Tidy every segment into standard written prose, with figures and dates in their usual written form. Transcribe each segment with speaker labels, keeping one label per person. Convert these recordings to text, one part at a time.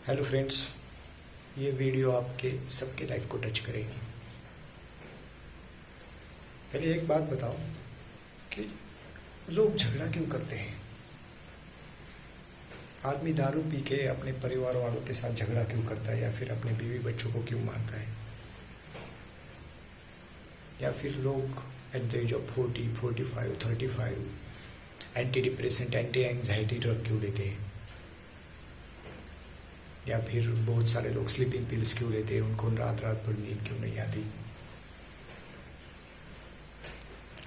Speaker 1: Hello friends, ये video आपके सबके लाइफ को टच करेगी। पहले एक बात बताओ कि लोग झगड़ा क्यों करते हैं। आदमी दारू पी के अपने परिवार वालों के साथ झगड़ा क्यों करता है, या फिर अपने बीवी बच्चों को क्यों मारता है, या फिर लोग at the age of 40, 45, 35 anti depressant, anti anxiety drug क्यों लेते हैं, या फिर बहुत सारे लोग स्लीपिंग पिल्स क्यों लेते हैं, उनको रात रात भर नींद क्यों नहीं आती,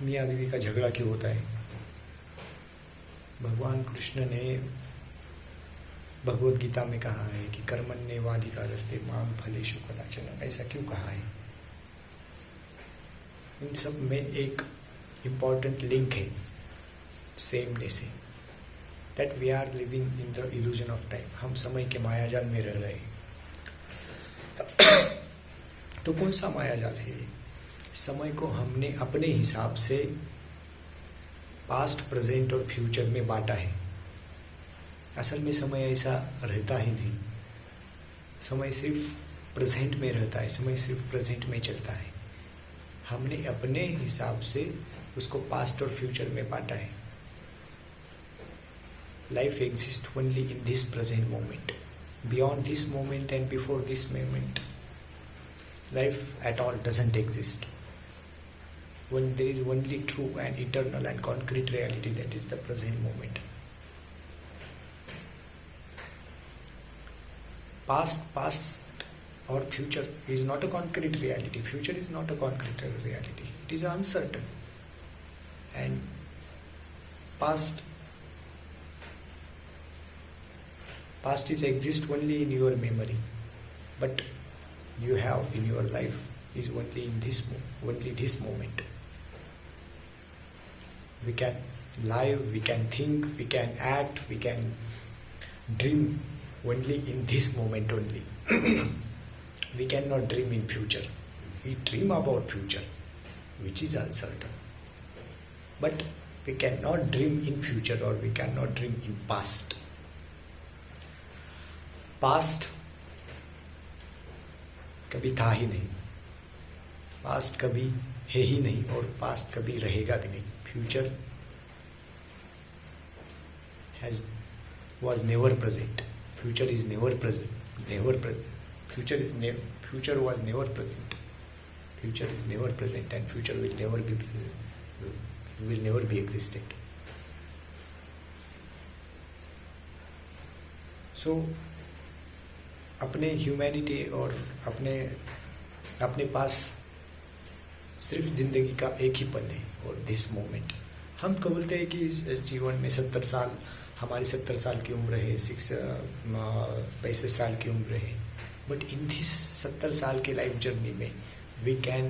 Speaker 1: मियाँ बीवी का झगड़ा क्यों होता है। भगवान कृष्ण ने भगवत गीता में कहा है कि कर्मण्येवाधिकारस्ते मां फलेषु कदाचन, ऐसा क्यों कहा है। इन सब में एक इम्पॉर्टेंट लिंक है, सेमनेस है, that we are living in the illusion of time. हम समय के मायाजाल में रह रहे हैं। तो कौन सा मायाजाल है? समय को हमने अपने हिसाब से पास्ट, प्रेजेंट और फ्यूचर में बांटा है। असल में समय ऐसा रहता ही नहीं। समय सिर्फ प्रेजेंट में रहता है, समय सिर्फ प्रेजेंट में चलता है। हमने अपने हिसाब से उसको पास्ट और फ्यूचर में बांटा है। Life exists only in this present moment. Beyond this moment and before this moment, life at all doesn't exist. When there is only true and eternal and concrete reality, that is the present moment. Past or future is not a concrete reality. Future is not a concrete reality. It is uncertain. And past is exist only in your memory, but you have in your life is only in this moment. We can live, we can think, we can act, we can dream only in this moment only. We cannot dream in future. We dream about future, which is uncertain, but we cannot dream in future, or we cannot dream in past. Past कभी था ही नहीं, past कभी है ही नहीं, और past कभी रहेगा भी नहीं। Future was never present. Future is never present. Future was never present. Future is never present, and future will never be present. Will never be existed. So अपने ह्यूमैनिटी और अपने पास सिर्फ जिंदगी का एक ही पल है, और दिस मोमेंट। हम बोलते हैं कि जीवन में 70 साल, हमारी 70 साल की उम्र है, 65 साल की उम्र है, बट इन दिस 70 साल के लाइफ जर्नी में we can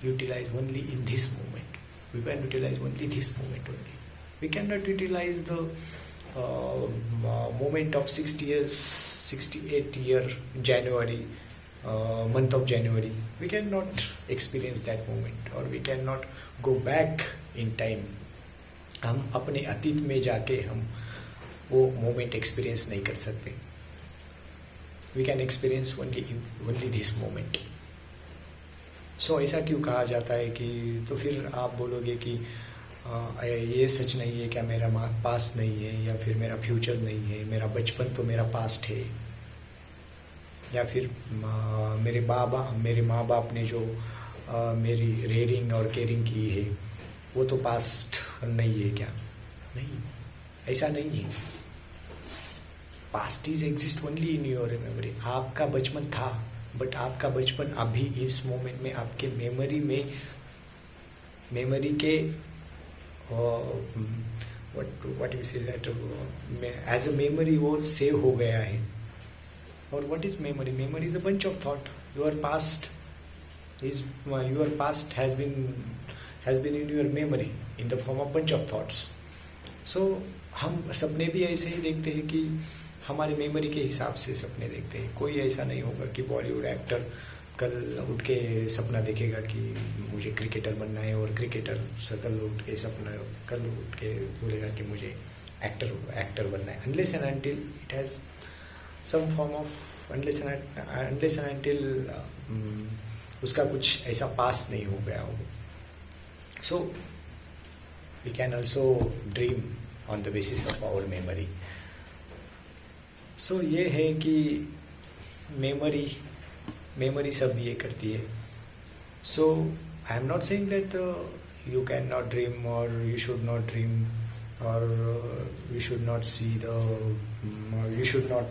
Speaker 1: utilize only in this moment. We can utilize only this moment only. We can not utilize the moment of 68 year January, month of January. We cannot experience that moment, or we cannot go back in time. हम अपने अतीत में जाके हम वो moment experience नहीं कर सकते। We can experience only this moment. So ऐसा क्यों कहा जाता है कि, तो फिर आप बोलोगे कि ये सच नहीं है क्या, मेरा पास्ट नहीं है, या फिर मेरा फ्यूचर नहीं है, मेरा बचपन तो मेरा पास्ट है, या फिर मेरे माँ बाप ने जो मेरी रेयरिंग और केयरिंग की है वो तो पास्ट नहीं है क्या? नहीं, ऐसा नहीं है। Past is exist only in your memory. आपका बचपन था, बट आपका बचपन अभी इस मोमेंट में आपके मेमोरी के what you say that as a memory वो सेव हो गया है। और what is memory? Memory is a bunch of thought. Your past has been in your memory in the form of bunch of thoughts. So हम सपने भी ऐसे ही देखते हैं कि हमारे मेमोरी के हिसाब से सपने देखते हैं। कोई ऐसा नहीं होगा कि बॉलीवुड एक्टर कल उठ के सपना देखेगा कि मुझे क्रिकेटर बनना है, और क्रिकेटर कल उठ के बोलेगा कि मुझे एक्टर बनना है। Unless and until it has some form of unless and until उसका कुछ ऐसा पास नहीं हो गया हो. So we can also dream on the basis of our memory. So ये है कि memory सब ये करती है. So I am not saying that you cannot dream or you should not dream or you should not see you should not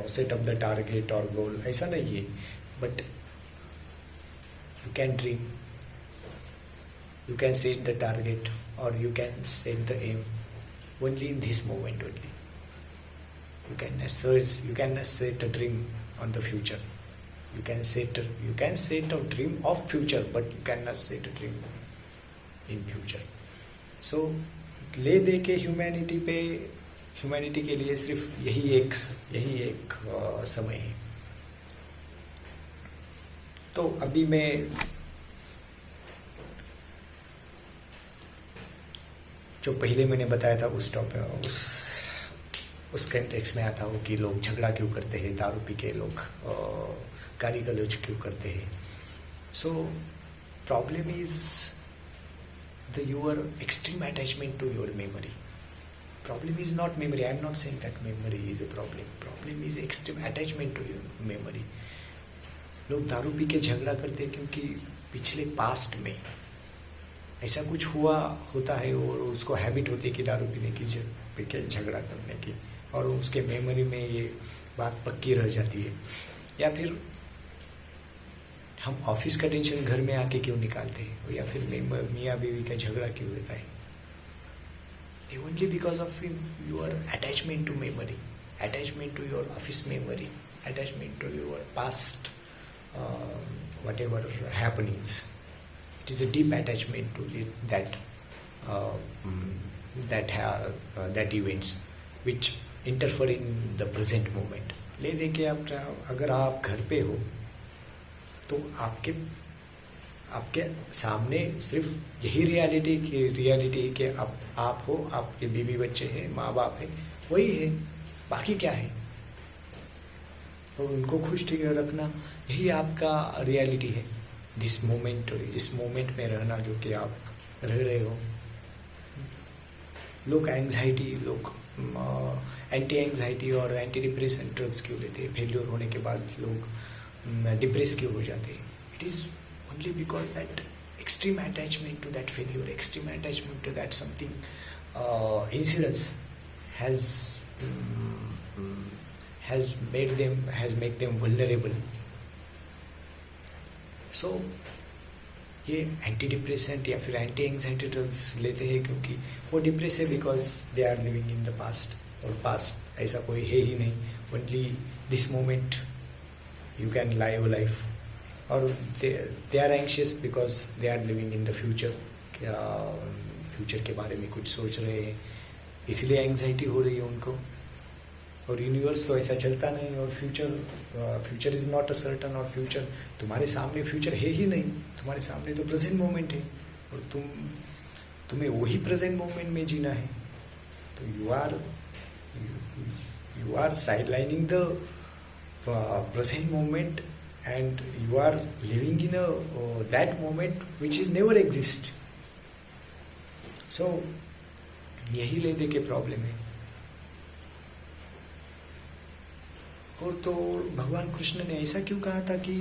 Speaker 1: set up the target or goal. ऐसा नहीं है. But you can dream. You can set the target or you can set the aim only in this moment only. You can set a dream on the future. You can set a dream of future, but you cannot set a dream in future. So ले दे के humanity के लिए सिर्फ यही एक समय है. तो अभी मैं जो पहले मैंने बताया था उस टॉपिक उस कंटेक्स्ट में आता हूँ कि लोग झगड़ा क्यों करते हैं, दारू पी के लोग गाली गलौज क्यों करते हैं. So problem is your extreme attachment to your memory. Problem is not memory. I am not saying that memory is a problem. Problem is extreme attachment to your memory. लोग दारू पी के झगड़ा करते हैं क्योंकि पिछले पास्ट में ऐसा कुछ होता है और उसको हैबिट होती है कि दारू पीने की पी के झगड़ा करने की, और उसके मेमोरी में ये बात पक्की रह जाती है. या फिर हम ऑफिस का टेंशन घर में आके क्यों निकालते हैं, या फिर मियाँ बीवी का झगड़ा क्यों होता है. Only because of your attachment to memory, attachment to your office memory, attachment to your past whatever happenings. It is a deep attachment to that events which interfere in the present moment. ले दे के अगर आप घर पे हो तो आपके सामने सिर्फ यही रियलिटी है कि आप हो, आपके बीवी बच्चे हैं, माँ बाप है, वही है, बाकी क्या है. और उनको खुश रखना यही आपका रियलिटी है. इस मोमेंट में रहना जो कि आप रह रहे हो. लोग एंटी एंग्जाइटी और एंटी डिप्रेशन ड्रग्स क्यों लेते हैं, फेल्योर होने के बाद लोग डिप्रेस क्यों हो जाते हैं. It is only because that extreme attachment to that failure, extreme attachment to that something incidence has made them vulnerable. So ये एंटी डिप्रेसेंट या फिर एंटी एंग्जाइटी ड्रग्स लेते हैं क्योंकि वो डिप्रेस है because they are living in the past, और past ऐसा कोई है ही नहीं. Only this moment you can live life. और they are anxious because they are living in the future. क्या फ्यूचर के बारे में कुछ सोच रहे हैं, इसलिए एंग्जाइटी हो रही है उनको. और यूनिवर्स तो ऐसा चलता नहीं, और future is not a certain. और फ्यूचर तुम्हारे सामने फ्यूचर है ही नहीं, तुम्हारे सामने तो प्रेजेंट मोमेंट है, और तुम्हें वही प्रेजेंट मोमेंट में जीना है. तो you are sidelining the present moment and you are living in that moment which is never exist. So यही ले दे के प्रॉब्लम है. और तो भगवान कृष्ण ने ऐसा क्यों कहा था कि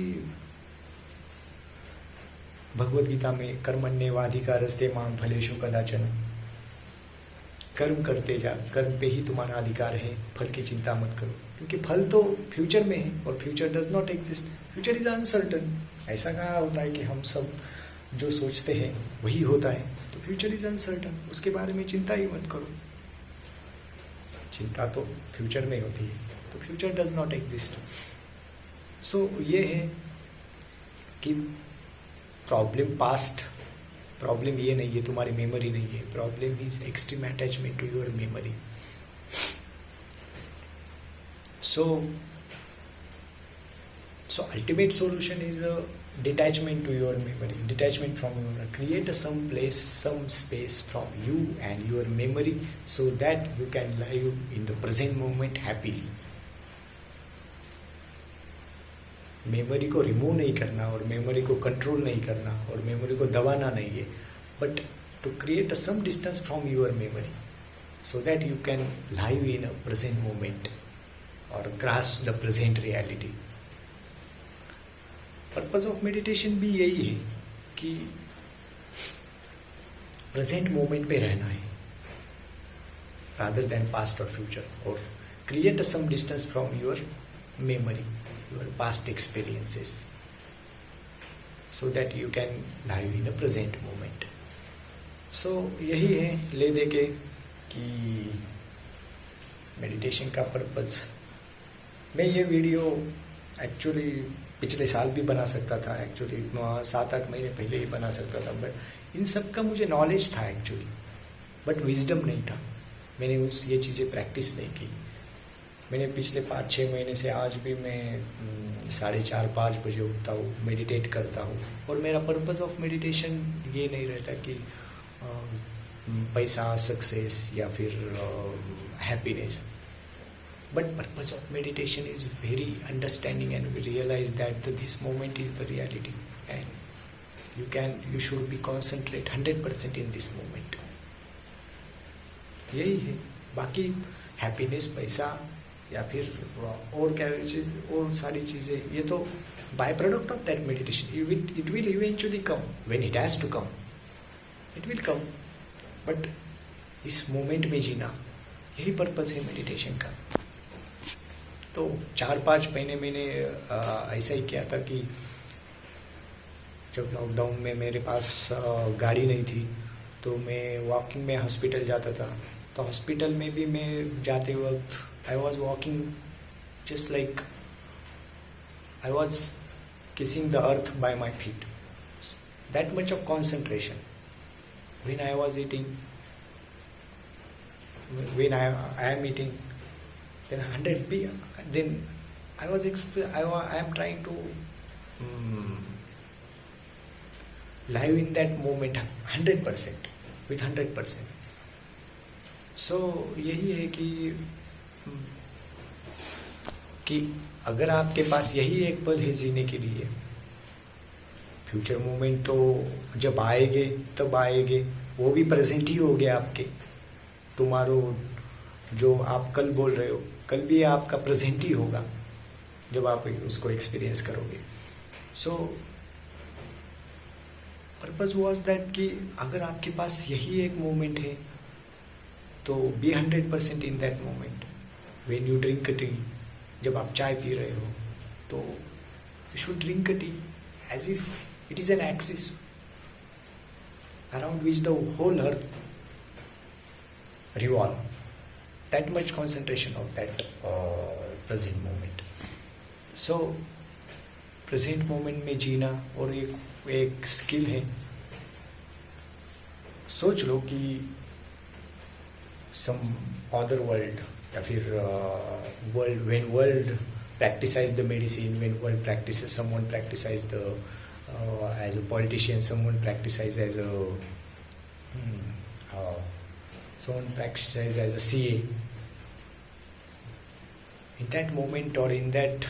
Speaker 1: भगवद गीता में कर्मण्येवाधिकारस्ते मां फलेषु कदाचन, कर्म करते जा, कर्म पे ही तुम्हारा अधिकार है, फल की चिंता मत करो. क्योंकि फल तो फ्यूचर में है और future does not exist. Future is uncertain. ऐसा कहा होता है कि हम सब जो सोचते हैं वही होता है. तो फ्यूचर इज अनसर्टन, उसके बारे में चिंता ही मत करो. चिंता तो फ्यूचर में होती है, तो फ्यूचर डज नॉट एग्जिस्ट. सो ये है कि प्रॉब्लम ये नहीं है, तुम्हारी मेमोरी नहीं है. Problem is extreme attachment to your memory. So ultimate solution is a detachment to your memory, detachment from your memory. Create some place, some space from you and your memory so that you can live in the present moment happily. Memory को remove नहीं करना और memory को control नहीं करना और memory को दबाना नहीं है, but to create some distance from your memory so that you can live in a present moment or grasp the present reality. Purpose of meditation भी यही है कि प्रेजेंट मोमेंट पे रहना है rather than past or future, or create some distance from your memory, your past experiences, so that you can live in a present moment. So यही है ले दे के कि मेडिटेशन का पर्पज़। मैं ये वीडियो एक्चुअली पिछले साल भी बना सकता था, एक्चुअली 7-8 महीने पहले ही बना सकता था, बट इन सब का मुझे नॉलेज था एक्चुअली, बट विजडम नहीं था। मैंने ये चीज़ें प्रैक्टिस नहीं की। मैंने पिछले 5-6 महीने से आज भी मैं 4:30-5 बजे उठता हूँ, मेडिटेट करता हूँ, और मेरा पर्पज़ ऑफ मेडिटेशन ये नहीं रहता कि पैसा, सक्सेस या फिर happiness, but purpose of meditation is very understanding and we realise that this moment is the reality and you should be concentrate 100% in this moment. यही है। बाकी हैप्पीनेस, पैसा या फिर और क्या चीज, और सारी चीज़ें, ये तो by product of that meditation. It will eventually come when it has to come, it will come, but इस मोमेंट में जीना, यही पर्पज़ है मेडिटेशन का। तो 4-5 महीने मैंने ऐसा ही किया था कि जब लॉकडाउन में मेरे पास गाड़ी नहीं थी तो मैं वॉकिंग में हॉस्पिटल जाता था। तो हॉस्पिटल में भी मैं जाते वक्त I was walking just like I was kissing the earth by my feet, that much of concentration. When I was eating, when I am eating, then then I am trying to live in that moment 100%, with 100%. So यही है कि अगर आपके पास यही एक पल है जीने के लिए, फ्यूचर मोमेंट तो जब आएंगे तब आएंगे, वो भी प्रेजेंट ही हो गया आपके। टुमारो जो आप कल बोल रहे हो, कल भी आपका प्रेजेंट ही होगा जब आप उसको एक्सपीरियंस करोगे। सो पर्पज वाज दैट कि अगर आपके पास यही एक मोमेंट है तो be 100% in that moment. When you drink tea, जब आप चाय पी रहे हो तो you should drink tea as if it is an axis around which the whole earth revolve. That much concentration of that present moment. So present moment में जीना और एक स्किल है। सोच लो कि some other world या फिर world, when world practices the medicine, when world practices, someone practices the as a politician, someone practices as a someone practices as a CA. In that moment or in that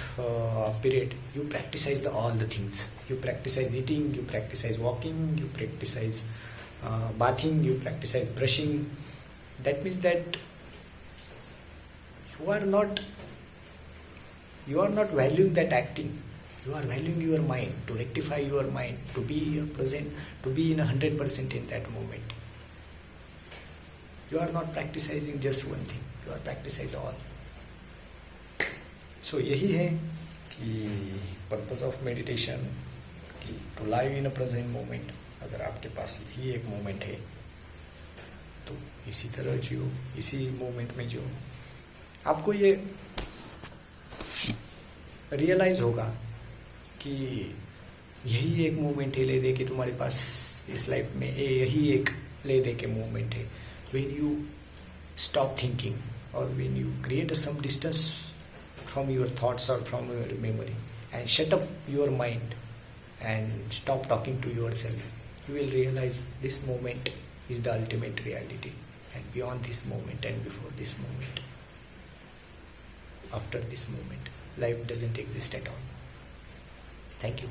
Speaker 1: period, you practice all the things. You practice eating, you practice walking, you practice bathing, you practice brushing. That means that you are not valuing that acting. You are valuing your mind, to rectify your mind, to be present, to be in 100% in that moment. You are not practicing just one thing, you are practicing all. So यही है कि purpose of meditation कि to live in a present moment. अगर आपके पास यही एक moment है तो इसी तरह जियो, इसी मोमेंट में जियो। आपको ये रियलाइज होगा कि यही एक मोमेंट है ले दे के तुम्हारे पास इस लाइफ में, यही एक ले दे के मोमेंट है। व्हेन यू स्टॉप थिंकिंग और when you create some distance from your thoughts और from your memory and shut up your mind and stop talking to yourself, you will realise this moment is the ultimate reality, and beyond this moment and before this moment, after this moment, life doesn't exist at all. Thank you.